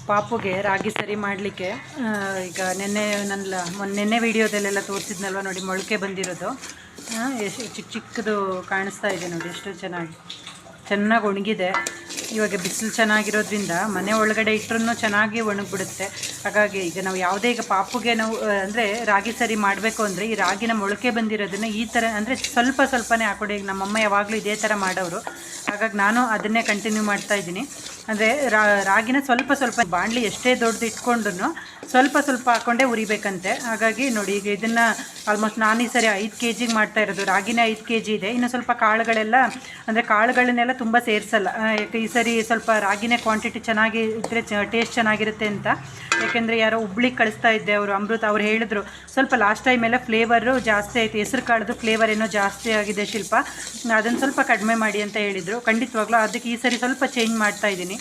ಪಾಪುಗೆ ರಾಗಿ ಸರಿ ಮಾಡಲಿಕ್ಕೆ ಈಗ ನಿನ್ನೆ ವೀಡಿಯೋದಲ್ಲೆಲ್ಲ ತೋರಿಸಿದ್ನಲ್ವ ನೋಡಿ, ಮೊಳಕೆ ಬಂದಿರೋದು ಎಷ್ಟು ಚಿಕ್ಕದು ಕಾಣಿಸ್ತಾ ಇದೆ ನೋಡಿ, ಎಷ್ಟು ಚೆನ್ನಾಗಿ ಒಣಗಿದೆ. ಇವಾಗ ಬಿಸಿಲು ಚೆನ್ನಾಗಿರೋದ್ರಿಂದ ಮನೆ ಒಳಗಡೆ ಇಟ್ಟರೂ ಚೆನ್ನಾಗಿ ಒಣಗಿಬಿಡುತ್ತೆ. ಹಾಗಾಗಿ ಈಗ ನಾವು ಯಾವುದೇ ಈಗ ಪಾಪುಗೆ ನಾವು ಅಂದರೆ ರಾಗಿ ಸರಿ ಮಾಡಬೇಕು ಅಂದರೆ ಈ ರಾಗಿನ ಮೊಳಕೆ ಬಂದಿರೋದನ್ನು ಈ ಥರ ಅಂದರೆ ಸ್ವಲ್ಪನೇ ಹಾಕ್ಕೊಡಿ. ಈಗ ನಮ್ಮಮ್ಮ ಯಾವಾಗಲೂ ಇದೇ ಥರ ಮಾಡೋರು, ಹಾಗಾಗಿ ನಾನು ಅದನ್ನೇ ಕಂಟಿನ್ಯೂ ಮಾಡ್ತಾಯಿದ್ದೀನಿ. ಅಂದರೆ ರಾಗಿನ ಸ್ವಲ್ಪ ಬಾಣಲಿ ಎಷ್ಟೇ ದೊಡ್ಡದು ಇಟ್ಕೊಂಡು ಸ್ವಲ್ಪ ಹಾಕ್ಕೊಂಡೇ ಉರಿಬೇಕಂತೆ. ಹಾಗಾಗಿ ನೋಡಿ, ಈಗ ಇದನ್ನು ಆಲ್ಮೋಸ್ಟ್ ನಾನು ಈ ಸರಿ 5 kg ಮಾಡ್ತಾ ಇರೋದು. ರಾಗಿನೇ 5 kg ಇದೆ. ಇನ್ನು ಸ್ವಲ್ಪ ಕಾಳುಗಳೆಲ್ಲ ಅಂದರೆ ಕಾಳುಗಳನ್ನೆಲ್ಲ ತುಂಬ ಸೇರಿಸಲ್ಲ. ಯಾಕೆ ಈ ಸರಿ ಸ್ವಲ್ಪ ರಾಗಿನೇ ಕ್ವಾಂಟಿಟಿ ಚೆನ್ನಾಗಿ ಇದ್ದರೆ ಟೇಸ್ಟ್ ಚೆನ್ನಾಗಿರುತ್ತೆ ಅಂತ. ಯಾಕೆಂದರೆ ಯಾರೋ ಹುಬ್ಳಿಗೆ ಕಳಿಸ್ತಾ ಇದ್ದೆ, ಅವರು ಅಮೃತ ಅವ್ರು ಹೇಳಿದ್ರು ಸ್ವಲ್ಪ ಲಾಸ್ಟ್ ಟೈಮ್ ಎಲ್ಲ ಫ್ಲೇವರು ಜಾಸ್ತಿ ಆಯಿತು, ಹೆಸರು ಕಾಳ್ದು ಫ್ಲೇವರ್ ಏನೋ ಜಾಸ್ತಿ ಆಗಿದೆ ಶಿಲ್ಪ, ಅದನ್ನು ಸ್ವಲ್ಪ ಕಡಿಮೆ ಮಾಡಿ ಅಂತ ಹೇಳಿದರು. ಖಂಡಿತವಾಗ್ಲೂ ಅದಕ್ಕೆ ಈ ಸರಿ ಸ್ವಲ್ಪ ಚೇಂಜ್ ಮಾಡ್ತಾಯಿದ್ದೀನಿ.